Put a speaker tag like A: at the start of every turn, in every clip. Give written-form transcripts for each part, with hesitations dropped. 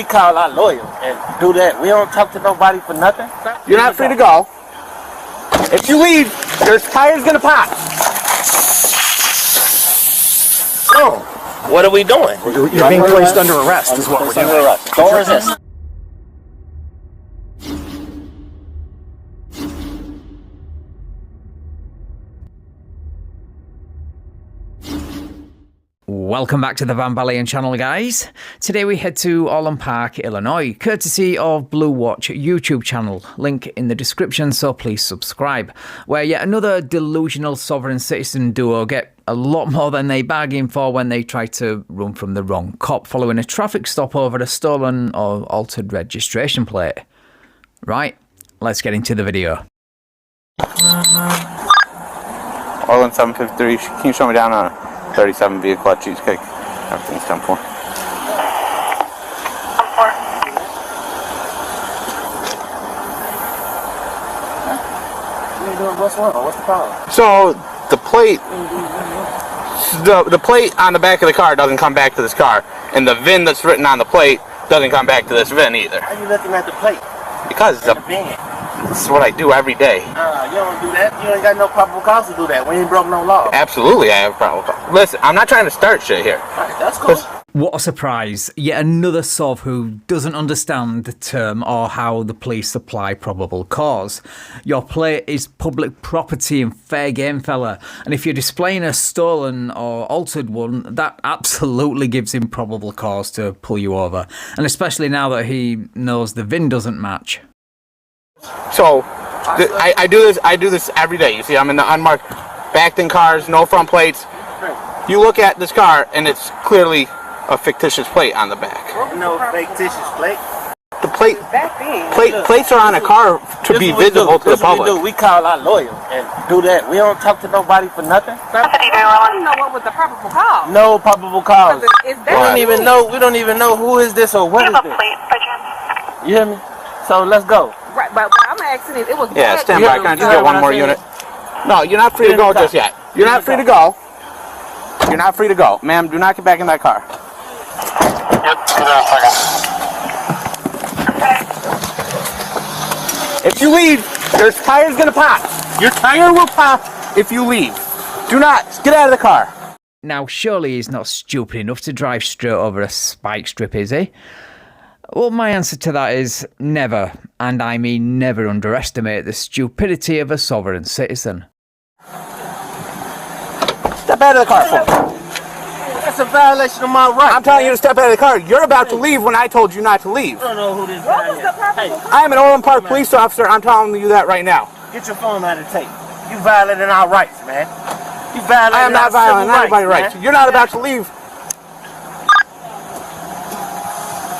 A: we call our lawyer and do that. We don't talk to nobody for nothing.
B: You're not free to go. If you leave, your tire's gonna pop.
A: Oh, what are we doing?
B: You're being placed under arrest is what we're doing.
A: Don't resist.
C: Welcome back to the Balion channel, guys. Today we head to Orland Park, Illinois, courtesy of Blue Watch YouTube channel. Link in the description, so please subscribe. Where yet another delusional sovereign citizen duo get a lot more than they bargained for when they tried to run from the wrong cop following a traffic stop over a stolen or altered registration plate. Right, let's get into the video.
B: Orland 753, can you show me down on 37 vehicle at Cheesecake? Everything's 10-4.
D: 10-4.
A: What's wrong? What's the problem?
B: So the plate, the plate on the back of the car doesn't come back to this car, and the VIN that's written on the plate doesn't come back to this VIN either.
A: How you looking at the plate?
B: Because
A: The VIN.
B: this is what I do every day.
A: You don't do that. You ain't got no probable cause to do that. We ain't broke no law.
B: Absolutely, I have a problem. Listen, I'm not trying to start shit here.
A: Alright, that's cool.
C: What a surprise. Yet another sov who doesn't understand the term or how the police apply probable cause. Your plate is public property and fair game, fella. And if you're displaying a stolen or altered one, that absolutely gives him probable cause to pull you over. And especially now that he knows the VIN doesn't match.
B: So I do this every day. You see, I'm in the unmarked, backed in cars, no front plates. You look at this car and it's clearly a fictitious plate on the back.
A: No fictitious plate.
B: The plates are on a car to be visible to the public.
A: We call our lawyer and do that. We don't talk to nobody for nothing.
D: I don't know what was the probable cause.
A: No probable cause.
D: Is
A: We don't even know. We don't even know who is this or what is this. You hear me? So let's go.
D: Right, but I'm asking is, it was
B: Yeah,
D: bad.
B: stand by. Can I just get one more unit? No, you're not free to go just yet. You're not free to go. You're not free to go. Ma'am, do not get back in that car.
E: Yep, hold on a second.
B: If you leave, your tire's gonna pop. Your tire will pop if you leave. Do not get out of the car.
C: Now, surely he's not stupid enough to drive straight over a spike strip, is he? Well, my answer to that is never, and I mean never underestimate the stupidity of a sovereign citizen.
B: Step out of the car for me.
A: That's a violation of my rights.
B: I'm telling you to step out of the car. You're about to leave when I told you not to leave.
A: I don't know who this
D: What
A: guy
D: was
A: is.
D: the probable cause?
B: I am an Orland Park police officer. I'm telling you that right now.
A: Get your phone out of the tape. You violating our rights, man. You violating
B: I am not violating anybody's rights.
A: man.
B: You're not about to leave.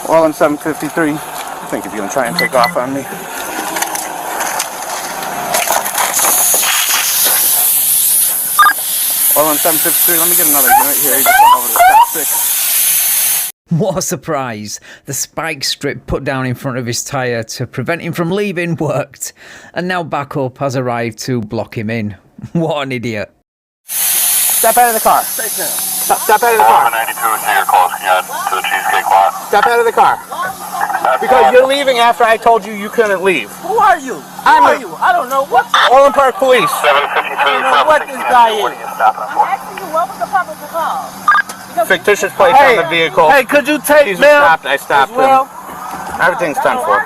B: Orland 753. I think if you're gonna try and take off on me. Orland 753. Let me get another unit here. You just went over the stop 6.
C: What a surprise. The spike strip put down in front of his tyre to prevent him from leaving worked. And now backup has arrived to block him in. What an idiot.
B: Step out of the car.
A: Stay down.
B: Step out of the car.
E: 92, take your call scan to the Cheesecake lot.
B: Step out of the car. Because you're leaving after I told you you couldn't leave.
A: Who are you? Who
B: I'm
A: are you? I don't know what.
B: Orland Park Police.
E: 752,
A: I don't know what this guy is.
D: I'm asking you, what was the probable cause? Because
B: Fictitious plates on the vehicle.
A: Hey, could you take
B: He's
A: them?
B: stopped. I stopped
A: as well?
B: him. Everything's done for.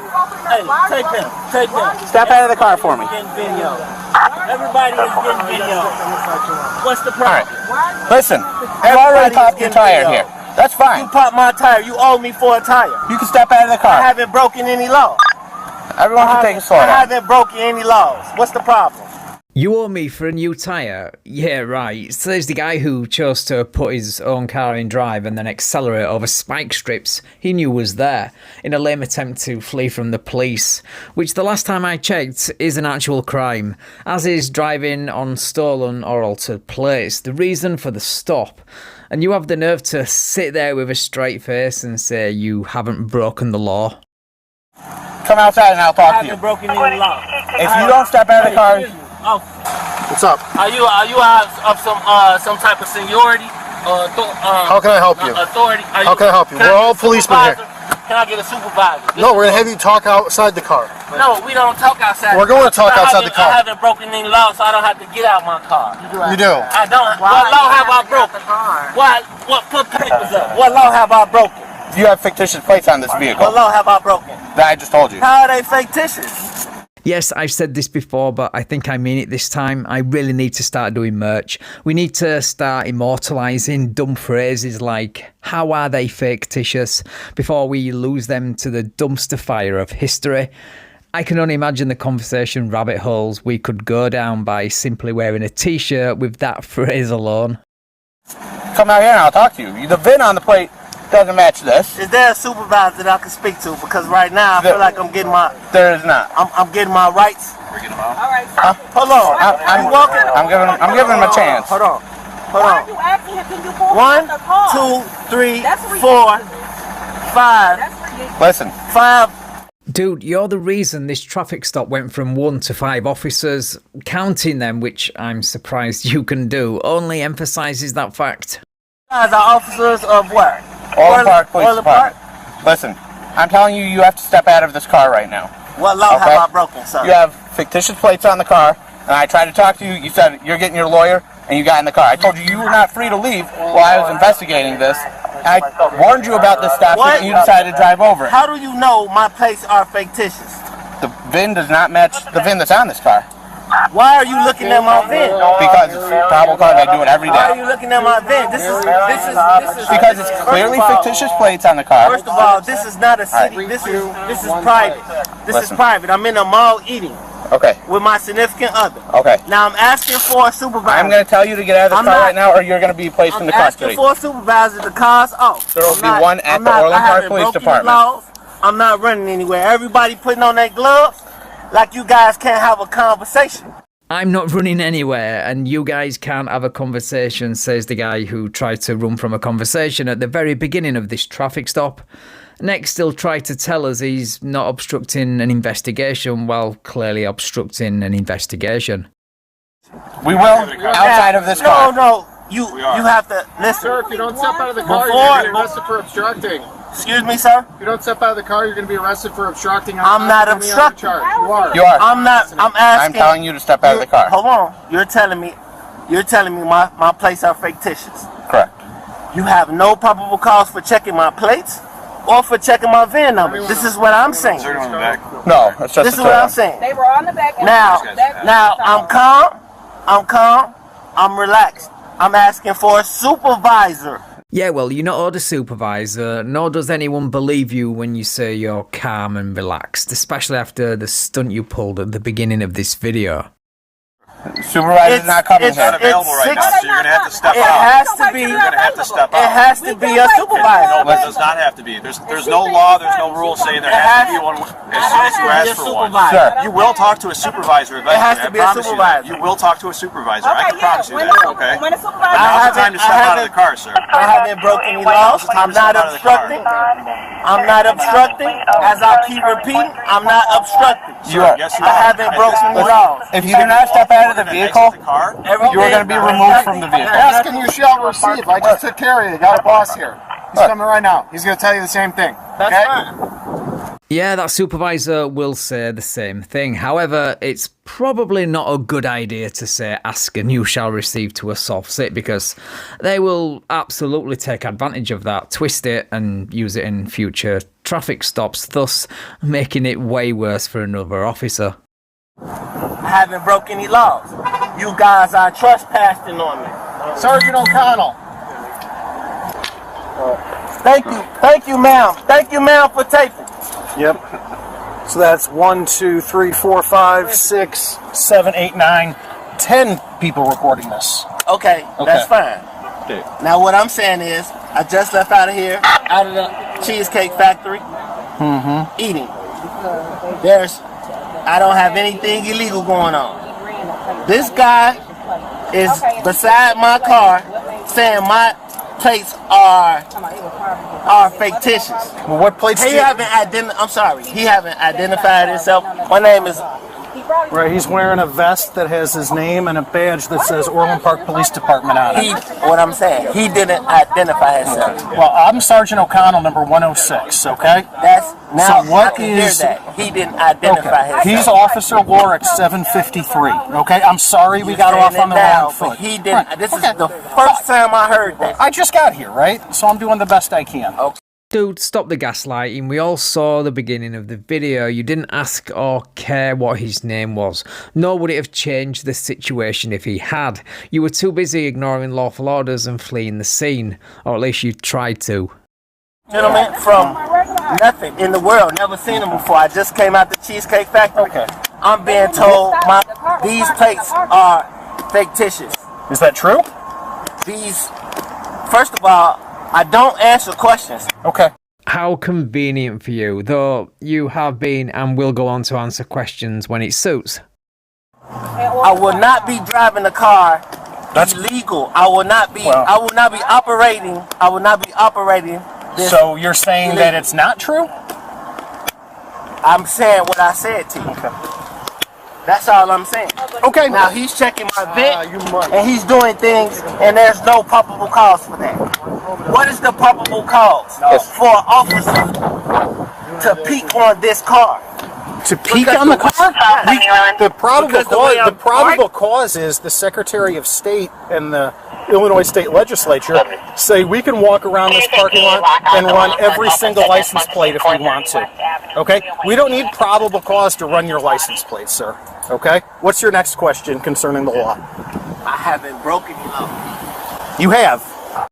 A: Hey, take them. Take them.
B: Step out of the car for me.
A: Getting video. Everybody is getting video. What's the problem?
B: Listen, you already popped your tire here. That's
A: You
B: fine.
A: popped my tire. You owe me for a tire.
B: You can step out of the
A: I
B: car.
A: haven't broken any law.
B: Everyone can take a slow
A: I
B: down.
A: haven't broken any laws. What's the problem?
C: You owe me for a new tyre? Yeah, right. So there's the guy who chose to put his own car in drive and then accelerate over spike strips he knew was there, in a lame attempt to flee from the police, which the last time I checked is an actual crime, as is driving on stolen or altered plates, the reason for the stop. And you have the nerve to sit there with a straight face and say you haven't broken the law?
B: Come outside and I'll
A: I
B: talk to
A: haven't
B: you.
A: broken any law.
B: If you don't step out of the car...
A: What's up? Are you out of some type of seniority?
F: How can I help you?
A: Authority?
F: How can I help you? We're all policemen here.
A: Can I get a supervisor?
F: No, we're gonna have you talk outside the car.
A: No, we don't talk outside.
F: We're going to talk outside the car.
A: I haven't broken any law, so I don't have to get out my car.
F: You do.
A: I don't. What law have I broken? What put papers up? What law have I broken?
B: You have fictitious plates on this vehicle.
A: What law have I broken?
B: That I just told you.
A: How are they fictitious?
C: Yes, I've said this before, but I think I mean it this time. I really need to start doing merch. We need to start immortalising dumb phrases like, how are they fictitious, before we lose them to the dumpster fire of history. I can only imagine the conversation rabbit holes we could go down by simply wearing a t-shirt with that phrase alone.
B: Come out here and I'll talk to you. The VIN on the plate doesn't match this.
A: Is there a supervisor that I can speak to? Because right now I feel like I'm getting my...
B: There is not.
A: I'm getting my rights.
E: We're getting them out.
D: All right.
A: Hold on. I'm walking.
B: I'm giving him a chance.
A: Hold on. Hold
D: Why
A: on.
D: are you asking him, can you pull
A: 1,
D: the car?
A: 2, 3,
D: That's
A: 4,
D: ridiculous.
A: 5.
D: That's ridiculous.
B: Listen.
A: 5.
C: Dude, you're the reason this traffic stop went from 1 to 5 officers. Counting them, which I'm surprised you can do, only emphasises that fact.
A: Guys are officers of what?
B: Orland Park Police
A: Orland Park?
B: Department. Listen, I'm telling you, you have to step out of this car right now.
A: What law
B: Okay.
A: have I broken, sir?
B: You have fictitious plates on the car, and I tried to talk to you. You said you're getting your lawyer, and you got in the car. I told you you were not free to leave while I was investigating this. And I warned you about this stop,
A: What?
B: and you decided to drive over it.
A: How do you know my plates are fictitious?
B: The VIN does not match the VIN that's on this car.
A: Why are you looking at my VIN?
B: Because it's probable cause I do it every
A: Why are
B: day.
A: you looking at my VIN? This is
B: Because it's clearly fictitious plates on the car.
A: First of all, this is not a city. This is private. This is private. I'm in a mall eating
B: Okay.
A: with my significant other.
B: Okay.
A: Now I'm asking for a supervisor.
B: I'm going to tell you to get out of this
A: I'm
B: car
A: not-
B: right now, or you're going to be placed
A: I'm
B: into
A: asking
B: custody.
A: for a supervisor. The car's off.
B: There will be one at the Orland Park Police Department.
A: I'm not running anywhere. Everybody putting on their gloves like you guys can't have a conversation.
C: I'm not running anywhere, and you guys can't have a conversation, says the guy who tried to run from a conversation at the very beginning of this traffic stop. Next, he'll try to tell us he's not obstructing an investigation while clearly obstructing an investigation.
B: We will, outside of this car.
A: No, you have to listen.
F: Sir, if you don't step out of the car,
A: Before-
F: you're going to be arrested for obstructing.
A: Excuse me, sir.
F: If you don't step out of the car, you're going to be arrested for obstructing.
A: I'm not
F: any other
A: obstructing.
F: charge. You are.
B: You are.
A: I'm asking.
B: I'm telling you to step out of the car.
A: Hold on. You're telling me my plates are fictitious.
B: Correct.
A: You have no probable cause for checking my plates or for checking my VIN number. This is what I'm saying.
B: No, it's just
A: This is what I'm saying.
D: They were on the back.
A: Now I'm calm. I'm relaxed. I'm asking for a supervisor.
C: Yeah, well, you're not owed a supervisor, nor does anyone believe you when you say you're calm and relaxed, especially after the stunt you pulled at the beginning of this video.
B: Supervisor's not coming
A: it's
B: here.
A: not available right now, so
E: you're gonna have to step
A: It
E: out.
A: has to be.
E: You're gonna have to step
A: It
E: out.
A: has to be a supervisor.
E: No, it does not have to be. There's no law, there's no rule saying there has to be one as soon as you ask for one.
B: Sir.
E: You will talk to a supervisor eventually.
A: has to be a
E: I promise you
A: supervisor.
E: that. You will talk to a supervisor. I can promise you that, okay?
D: When a
E: But
D: supervisor,
E: now's the time to step out of the car, sir.
A: I haven't broken any laws. I'm not obstructing. I'm not obstructing. As I keep repeating, I'm not obstructing.
B: You are.
E: Yes, you
A: I
E: are.
A: haven't broken any laws.
B: If you do not step out of the vehicle,
E: The car.
B: you are going to be removed from the vehicle.
F: Ask and you shall receive. I just took care of you. Got a boss here. He's coming right now. He's going to tell you the same thing.
A: That's
F: Okay?
A: fine.
C: Yeah, that supervisor will say the same thing. However, it's probably not a good idea to say ask and you shall receive to a soft sit, because they will absolutely take advantage of that, twist it and use it in future traffic stops, thus making it way worse for another officer.
A: I haven't broken any laws. You guys are trespassing on me.
F: Sergeant O'Connell.
A: Thank you, ma'am. Thank you, ma'am, for taping.
G: Yep. So that's 1, 2, 3, 4, 5, 6, 7, 8, 9, 10 people recording this.
A: Okay, that's fine. Now what I'm saying is, I just left out of here, out of the Cheesecake Factory, eating. I don't have anything illegal going on. This guy is beside my car saying my plates are fictitious.
G: Well, what plates do
A: He
G: you...
A: haven't identified himself. My name is
G: Right, he's wearing a vest that has his name and a badge that says Orland Park Police Department on it.
A: What I'm saying, he didn't identify himself.
G: Well, I'm Sergeant O'Connell, number 106, okay?
A: That's now.
G: So what
A: I can hear
G: is-
A: that. He didn't identify himself.
G: He's Officer Warwick 753, okay? I'm sorry we got off on the wrong foot.
A: He didn't.
G: Right,
A: This
G: okay.
A: is the first time I heard that.
G: I just got here, right? So I'm doing the best I can.
A: Okay.
C: Dude, stop the gaslighting. We all saw the beginning of the video. You didn't ask or care what his name was. Nor would it have changed the situation if he had. You were too busy ignoring lawful orders and fleeing the scene. Or at least you tried to.
A: Gentleman from nothing in the world, never seen him before. I just came out the Cheesecake Factory.
G: Okay.
A: I'm being told these plates are fictitious.
G: Is that true?
A: These, first of all, I don't answer questions.
G: Okay.
C: How convenient for you, though you have been and will go on to answer questions when it suits.
A: I will not be driving the car. That's illegal. I will not be.
G: Well-
A: I will not be operating. I will not be operating. This.
G: So you're saying that it's not true?
A: I'm saying what I said to you.
G: Okay.
A: That's all I'm saying.
G: Okay.
A: Now he's checking my vent and he's doing things, and there's no probable cause for that. What is the probable cause for an officer to peek on this car?
G: To peek
A: Because
G: on the
A: the
G: car? The probable
A: Because the way
G: cause. The
A: I'm
G: probable cause is the Secretary of State and the Illinois State Legislature say we can walk around this parking lot and run every single license plate if we want to. Okay? We don't need probable cause to run your license plate, sir. Okay? What's your next question concerning the law?
A: I haven't broken any law.
G: You have.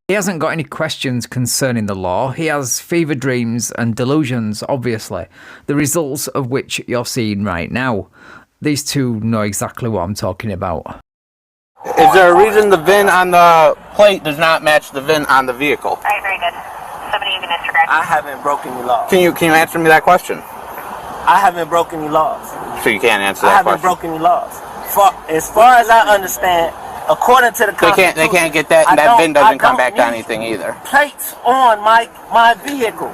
C: He hasn't got any questions concerning the law. He has fever dreams and delusions, obviously, the results of which you're seeing right now. These two know exactly what I'm talking about.
B: Is there a reason the VIN on the plate does not match the VIN on the vehicle?
D: All right, very good. Somebody even disregard.
A: I haven't broken any laws.
B: Can you answer me that question?
A: I haven't broken any laws.
B: So you can't answer
A: I
B: that
A: haven't
B: question.
A: broken any laws. As far as I understand, according to the Constitution,
B: They can't get that, and that VIN doesn't come back to anything either.
A: Plates on my vehicle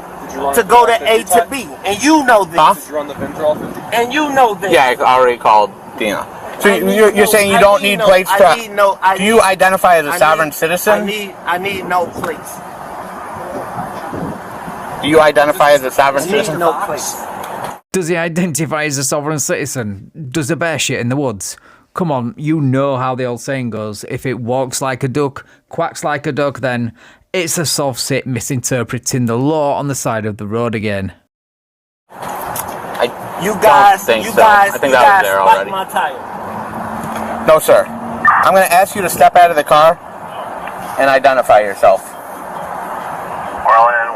A: to go to A to B, and you know this.
B: Huh?
E: Did you run the VIN draw?
A: And you know this.
B: Yeah, I already called Dina. So you're saying you don't need plates to... Do you identify as a sovereign citizen?
A: I need no plates.
B: Do you identify as a sovereign
A: I need
B: citizen?
A: no plates.
C: Does he identify as a sovereign citizen? Does a bear shit in the woods? Come on, you know how the old saying goes. If it walks like a duck, quacks like a duck, then it's a soft sit misinterpreting the law on the side of the road again.
A: You guys,
B: think so. I think that was there already.
A: my tire.
B: No, sir. I'm going to ask you to step out of the car and identify yourself.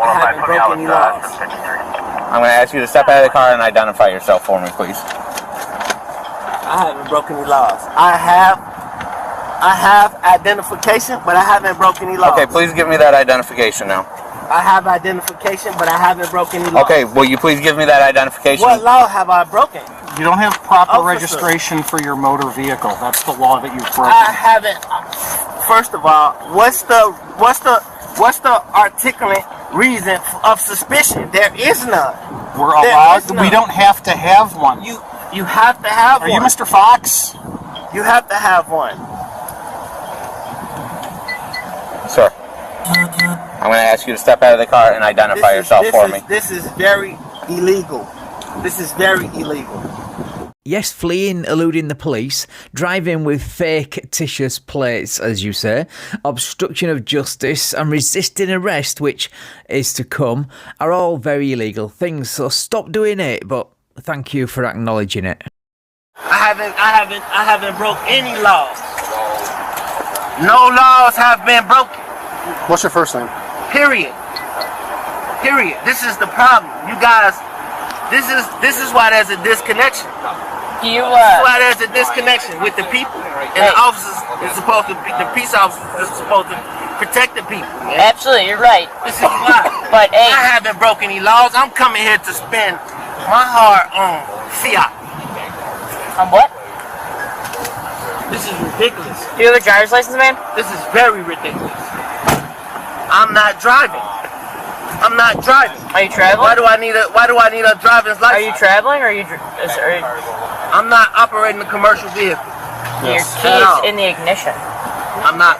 A: I haven't broken any laws.
B: I'm going to ask you to step out of the car and identify yourself for me, please.
A: I haven't broken any laws. I have identification, but I haven't broken any laws.
B: Okay, please give me that identification now.
A: I have identification, but I haven't broken any laws.
B: Okay, will you please give me that identification?
A: What law have I broken?
G: You don't have proper
A: Officer.
G: registration for your motor vehicle. That's the law that you've broken.
A: I haven't. First of all, what's the articulate reason of suspicion? There is none.
G: We're
A: There
G: allowed.
A: is none.
G: We don't have to have one.
A: You have to have
G: Are
A: one.
G: you Mr. Fox?
A: You have to have one.
B: Sir, I'm going to ask you to step out of the car and identify yourself for me.
A: This is very illegal. This is very illegal.
C: Yes, fleeing, eluding the police, driving with fictitious plates, as you say, obstruction of justice, and resisting arrest, which is to come, are all very illegal things, so stop doing it, but thank you for acknowledging it.
A: I haven't broke any laws. No laws have been broken.
F: What's your first name?
A: Period. This is the problem. You guys, this is why there's a disconnection.
D: You,
A: That's why there's a disconnection with the people. And the officers is supposed to be, the peace officers is supposed to protect the people. Man.
D: absolutely, you're right.
A: This is why.
D: But, hey.
A: I haven't broken any laws. I'm coming here to spend my heart on fiat.
D: On what?
A: This is ridiculous.
D: Do you have a driver's license, man?
A: This is very ridiculous. I'm not driving. I'm not driving.
D: Are you traveling?
A: Why do I need a driver's license?
D: Are you traveling or are you?
A: I'm not operating a commercial vehicle.
D: Your key is in the ignition.
A: I'm not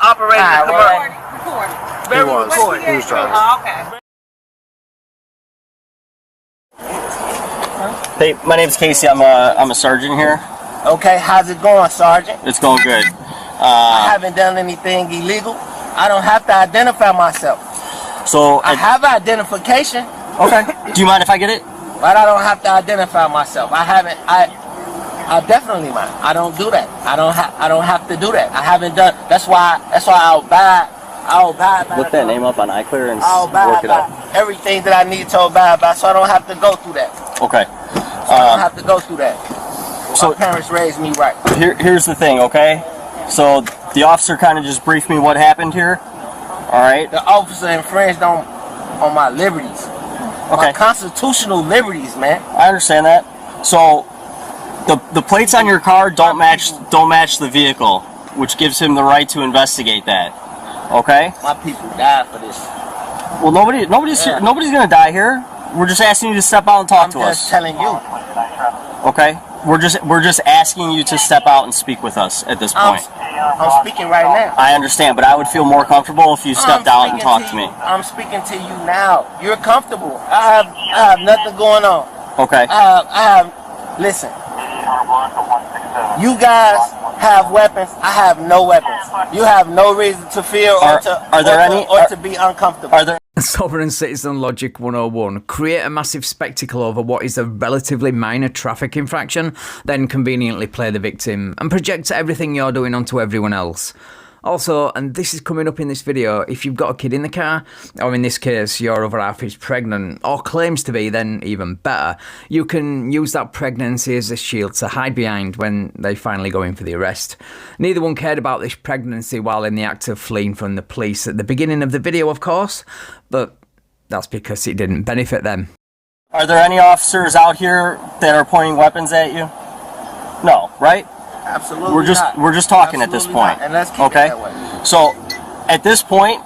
A: operating a commercial.
F: He was driving.
D: Okay.
H: Hey, my name's Casey. I'm a sergeant here.
A: Okay, how's it going, Sergeant?
H: It's going good.
A: I haven't done anything illegal. I don't have to identify myself.
H: So
A: I have identification.
H: Okay. Do you mind if I get it?
A: But I don't have to identify myself. I definitely mind. I don't do that. I don't have to do that. I haven't done. That's why I'll abide by.
H: Look that name up on iClear and
A: I'll abide
H: work it
A: by
H: out.
A: everything that I need to abide by, so I don't have to go through that.
H: Okay.
A: So I don't have to go through that.
H: So
A: my parents raised me right.
H: Here's the thing, okay? So the officer kind of just briefed me what happened here. All right.
A: The officer infringed on my liberties.
H: Okay.
A: My constitutional liberties, man.
H: I understand that. So the plates on your car don't match the vehicle, which gives him the right to investigate that. Okay?
A: My people died for this.
H: Well, nobody's gonna die here. We're just asking you to step out and talk to us.
A: I'm just telling you.
H: Okay? We're just asking you to step out and speak with us at this point.
A: I'm speaking right now.
H: I understand, but I would feel more comfortable if you stepped out and talked to me.
A: I'm speaking to you now. You're comfortable. I have nothing going on.
H: Okay.
A: Listen. You guys have weapons. I have no weapons. You have no reason to fear or to be uncomfortable.
H: Are there
C: Sovereign Citizen Logic 101. Create a massive spectacle over what is a relatively minor traffic infraction, then conveniently play the victim and project everything you're doing onto everyone else. Also, and this is coming up in this video, if you've got a kid in the car, or in this case your other half is pregnant, or claims to be, then even better, you can use that pregnancy as a shield to hide behind when they finally go in for the arrest. Neither one cared about this pregnancy while in the act of fleeing from the police at the beginning of the video, of course, but that's because it didn't benefit them.
H: Are there any officers out here that are pointing weapons at you? No, right?
A: Absolutely
H: We're just talking at this point.
A: And let's keep it that way.
H: So at this point,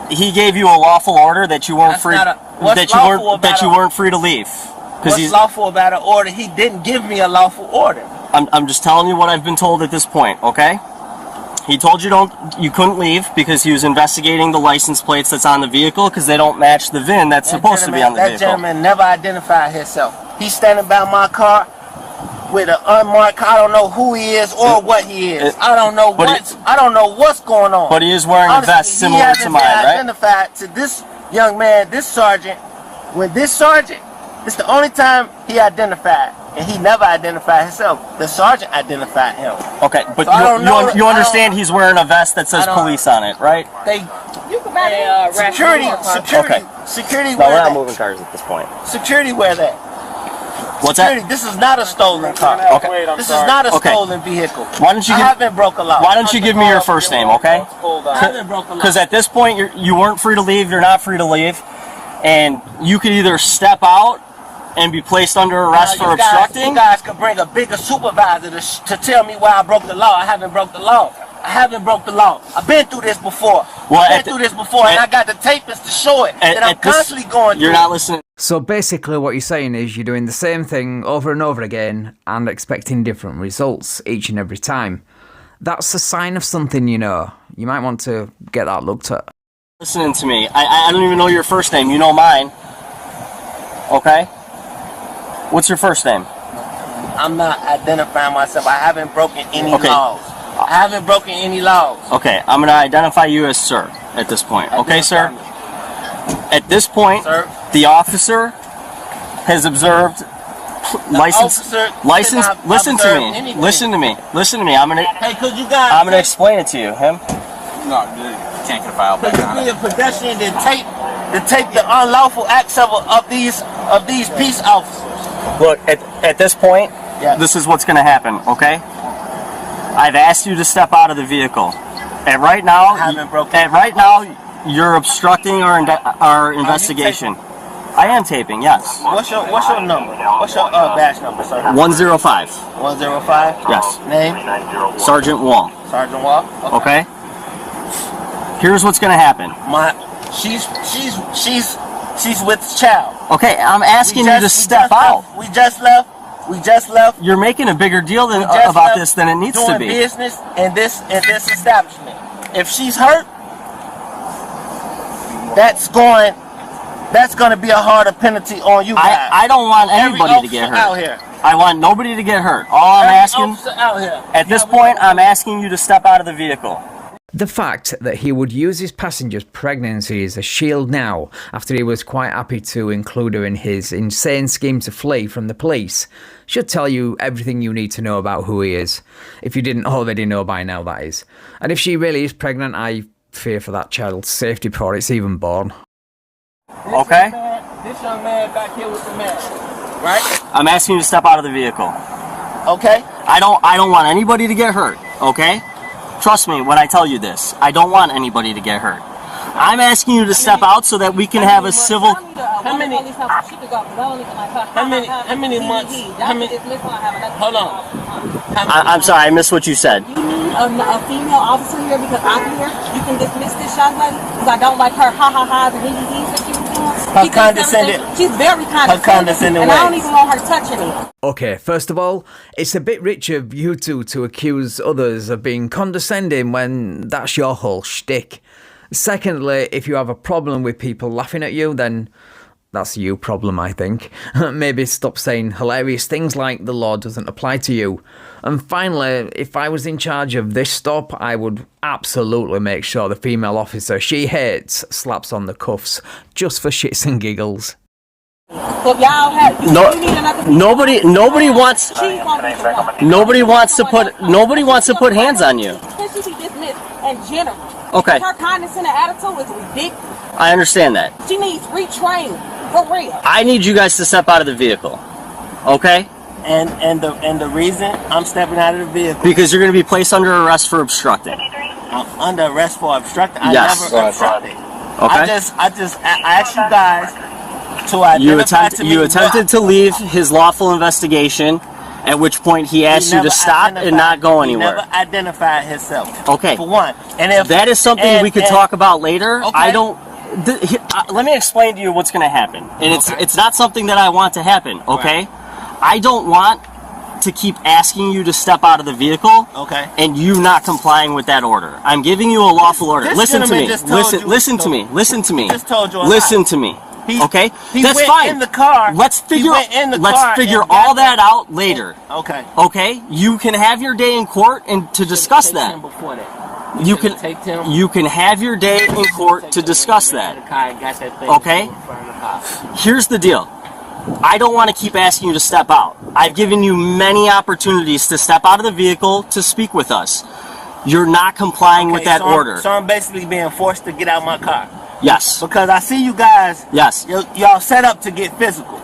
H: he gave you a lawful order that you weren't free to leave.
A: What's lawful about an order? He didn't give me a lawful order.
H: I'm just telling you what I've been told at this point, okay? He told you you couldn't leave because he was investigating the license plates that's on the vehicle because they don't match the VIN that's supposed to be on the vehicle.
A: That gentleman never identified himself. He's standing by my car with an unmarked car. I don't know who he is or what he is. I don't know what's going on.
H: But he is wearing a vest similar to mine, right?
A: Identified to this young man, this sergeant. When this sergeant, it's the only time he identified, and he never identified himself. The sergeant identified him.
H: Okay, but so you understand he's wearing a vest that says police on it, right?
A: Security.
H: No, we're not moving cars at this point.
A: Security wear that.
H: What's that?
A: This is not a stolen car.
H: Okay.
A: This is not a stolen vehicle.
H: Why don't you
A: I haven't broke a law.
H: Why don't you give me your first name, okay?
A: I haven't broke a law.
H: Because at this point, you weren't free to leave. You're not free to leave, and you could either step out and be placed under arrest for obstructing.
A: You guys could bring a bigger supervisor to tell me why I broke the law. I haven't broke the law. I haven't broke the law. I've been through this before. And I got the tapes to show it. And I'm constantly going through.
H: You're not listening.
C: So basically what you're saying is you're doing the same thing over and over again and expecting different results each and every time. That's a sign of something, you know. You might want to get that looked at.
H: Listening to me. I don't even know your first name. You know mine. Okay? What's your first name?
A: I'm not identifying myself. I haven't broken any laws. I haven't broken any laws.
H: Okay, I'm going to identify you as sir at this point. Okay, sir? At this point, sir, the officer has observed license. Listen to me. I'm going to explain it to you. Him?
B: No, you can't get a file back on it.
A: Be a pedestrian to take the unlawful acts of these peace officers.
H: Look, at this point, this is what's going to happen, okay? I've asked you to step out of the vehicle. And right now, you're obstructing our investigation. I am taping, yes.
A: What's your number? What's your badge number, sir?
H: 105.
A: 105?
H: Yes.
A: Name?
H: Sergeant Wall.
A: Sergeant Wall?
H: Okay. Here's what's going to happen.
A: She's with child.
H: Okay, I'm asking you to step out.
A: We just left.
H: You're making a bigger deal about this than it needs to be.
A: Doing business in this establishment. If she's hurt, that's going to be a harder penalty on you guys.
H: I don't want anybody to get hurt.
A: Out here.
H: I want nobody to get hurt. All I'm asking,
A: out here.
H: at this point, I'm asking you to step out of the vehicle.
C: The fact that he would use his passenger's pregnancy as a shield now, after he was quite happy to include her in his insane scheme to flee from the police, should tell you everything you need to know about who he is. If you didn't already know by now, that is. And if she really is pregnant, I fear for that child's safety before it's even born.
H: Okay?
A: This young man back here with the man, right?
H: I'm asking you to step out of the vehicle.
A: Okay?
H: I don't want anybody to get hurt, okay? Trust me when I tell you this. I don't want anybody to get hurt. I'm asking you to step out so that we can have a civil...
A: How many months? Hold on.
H: I'm sorry, I missed what you said.
D: You need a female officer here because I'm here. You can dismiss this young lady because I don't like her ha-ha-has and hee-hee-hees that she was doing.
A: Her condescending.
D: She's very condescending. And I don't even want her touching me.
C: Okay, first of all, it's a bit rich of you two to accuse others of being condescending when that's your whole shtick. Secondly, if you have a problem with people laughing at you, then that's a you problem, I think. Maybe stop saying hilarious things like the law doesn't apply to you. And finally, if I was in charge of this stop, I would absolutely make sure the female officer she hates slaps on the cuffs, just for shits and giggles.
D: So if y'all have, you need another
H: Nobody wants to put hands on you.
D: Can she be dismissed in general?
H: Okay.
D: Her condescending attitude is ridiculous.
H: I understand that.
D: She needs retraining, for real.
H: I need you guys to step out of the vehicle. Okay?
A: And the reason I'm stepping out of the vehicle
H: Because you're going to be placed under arrest for obstructing.
A: I'm under arrest for obstructing. I
H: Yes.
A: never obstructed.
H: Okay.
A: I asked you guys to identify
H: You attempted to leave his lawful investigation, at which point he asked you to stop and not go anywhere.
A: He never identified himself.
H: Okay.
A: For one. And if
H: that is something we could talk about later.
A: Okay.
H: I don't... let me explain to you what's going to happen. And it's not something that I want to happen, okay? Right. I don't want to keep asking you to step out of the vehicle, and you not complying with that order. I'm giving you a lawful order. Listen to me. Listen to me. Listen to me. Listen to me. Okay, that's fine.
A: In the car.
H: Let's figure all that out later.
A: Okay.
H: Okay, you can have your day in court and to discuss that. You can have your day in court to discuss that. Okay. Here's the deal. I don't want to keep asking you to step out. I've given you many opportunities to step out of the vehicle to speak with us. You're not complying with that order.
A: So I'm basically being forced to get out of my car.
H: Yes.
A: Because I see you guys.
H: Yes.
A: Y'all set up to get physical.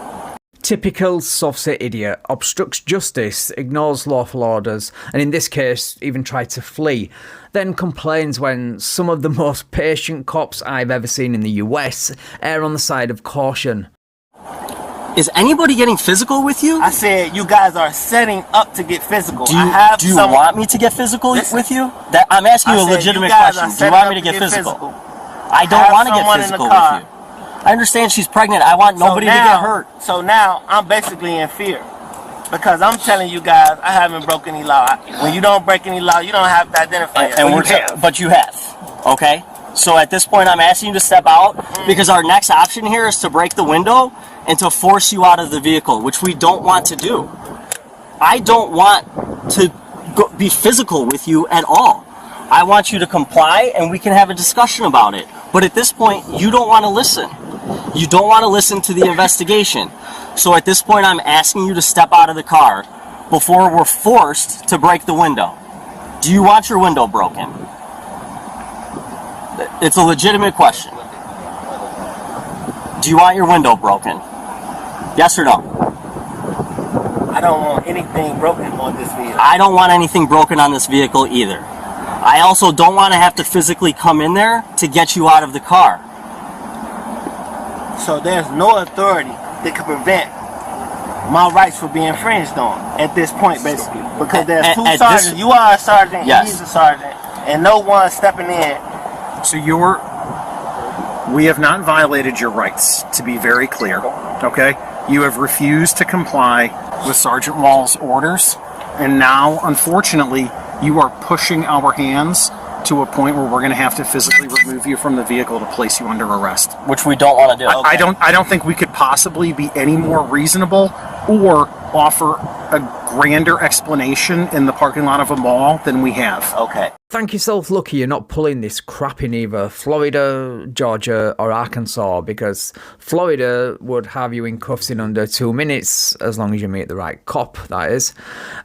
C: Typical soft-set idiot, obstructs justice, ignores lawful orders, and in this case, even tried to flee, then complains when some of the most patient cops I've ever seen in the US err on the side of caution.
H: Is anybody getting physical with you?
A: I said you guys are setting up to get physical.
H: Do you want me to get physical with you? I'm asking you a legitimate question. Do you want me to get physical? I don't want to get physical with you. I understand she's pregnant. I want nobody to get hurt.
A: So now I'm basically in fear. Because I'm telling you guys, I haven't broken any law. When you don't break any law, you don't have to identify it.
H: But you have. Okay? So at this point, I'm asking you to step out because our next option here is to break the window and to force you out of the vehicle, which we don't want to do. I don't want to be physical with you at all. I want you to comply and we can have a discussion about it. But at this point, you don't want to listen. You don't want to listen to the investigation. So at this point, I'm asking you to step out of the car before we're forced to break the window. Do you want your window broken? It's a legitimate question. Do you want your window broken? Yes or no?
A: I don't want anything broken on this vehicle.
H: I don't want anything broken on this vehicle either. I also don't want to have to physically come in there to get you out of the car.
A: So there's no authority that can prevent my rights from being infringed on at this point, basically. Because there's two sergeants. You are a sergeant,
H: yes.
A: He's a sergeant, and no one stepping in.
G: So you're We have not violated your rights, to be very clear, okay? You have refused to comply with Sergeant Wall's orders, and now, unfortunately, you are pushing our hands to a point where we're going to have to physically remove you from the vehicle to place you under arrest.
H: Which we don't want to do.
G: I don't think we could possibly be any more reasonable or offer a grander explanation in the parking lot of a mall than we have.
H: Okay.
C: Thank yourself lucky you're not pulling this crap in either Florida, Georgia or Arkansas, because Florida would have you in cuffs in under 2 minutes, as long as you meet the right cop, that is.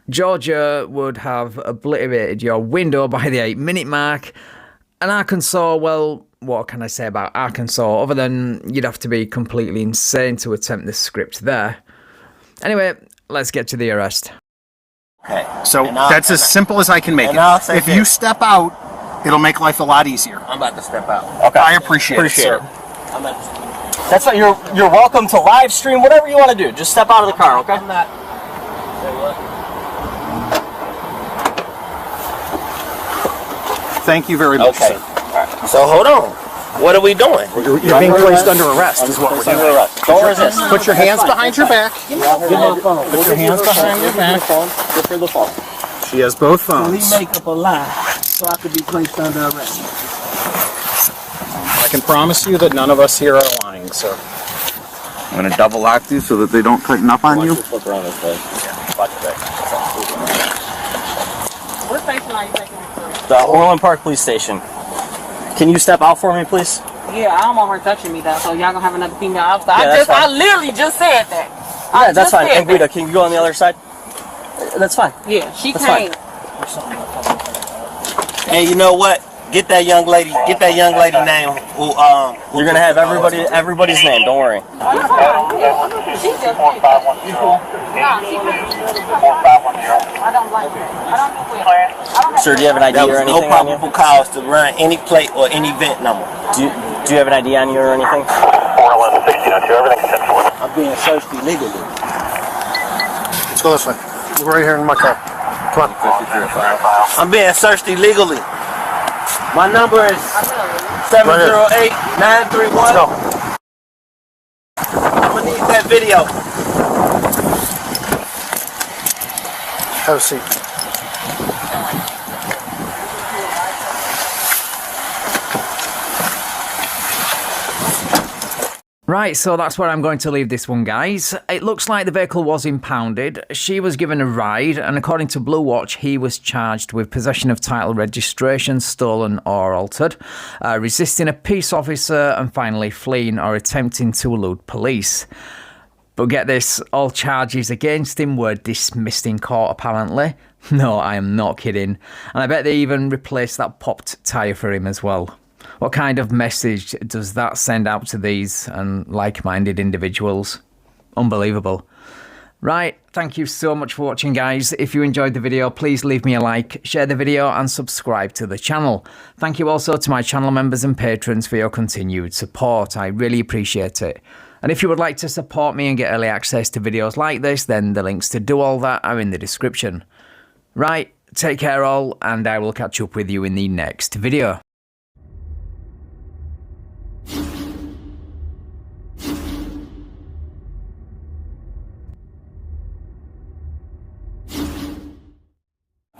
C: Georgia would have obliterated your window by the 8-minute mark. And Arkansas, well, what can I say about Arkansas, other than you'd have to be completely insane to attempt this script there. Anyway, let's get to the arrest.
G: Okay. So that's as simple as I can make it. If you step out, it'll make life a lot easier.
A: I'm about to step out.
G: Okay. I appreciate it, sir.
A: I'm about to step out.
H: That's not, you're welcome to live stream, whatever you want to do. Just step out of the car, okay?
A: I'm not. Say what?
G: Thank you very much, sir.
A: Right. So hold on. What are we doing?
G: You're being placed under arrest is what we're doing.
H: Don't resist.
G: Put your hands behind your back. Put your hands behind your back.
H: Give her the phone.
G: She has both phones.
A: He make up a lie so I could be placed under arrest.
G: I can promise you that none of us here are lying, sir.
B: I'm going to double lock you so that they don't tighten up on you.
H: Look around this way. Watch your back.
D: What station are you taking me to?
H: The Orland Park Police Station. Can you step out for me, please?
D: Yeah, I don't want her touching me, though, so y'all gonna have another female officer.
H: Yeah,
D: I literally just said that.
H: Yeah, that's fine. And Guido, can you go on the other side? That's fine.
D: Yeah, she
H: That's
D: can't.
A: Hey, you know what? Get that young lady name.
H: You're gonna have everybody's name. Don't worry.
D: She just I don't like her. I don't do it.
H: Sir, do you have an ID
A: There
H: or
A: was
H: anything
A: no
H: on you?
A: probable cause to run any plate or any vent number.
H: Do you have an ID on you or anything?
I: 411-1602, everything's 10-4.
A: I'm being searched illegally.
F: Let's go this way. We're right here in my car. Come on.
A: I'm being searched illegally. My number is 708-931.
F: Let's go.
A: I'm gonna need that video.
F: Have a seat.
C: Right, so that's where I'm going to leave this one, guys. It looks like the vehicle was impounded. She was given a ride, and according to Blue Watch, he was charged with possession of title registration stolen or altered, resisting a peace officer, and finally fleeing or attempting to elude police. But get this, all charges against him were dismissed in court, apparently. No, I am not kidding. And I bet they even replaced that popped tyre for him as well. What kind of message does that send out to these and like-minded individuals? Unbelievable. Right, thank you so much for watching, guys. If you enjoyed the video, please leave me a like, share the video and subscribe to the channel. Thank you also to my channel members and patrons for your continued support. I really appreciate it. And if you would like to support me and get early access to videos like this, then the links to do all that are in the description. Right, take care all, and I will catch up with you in the next video.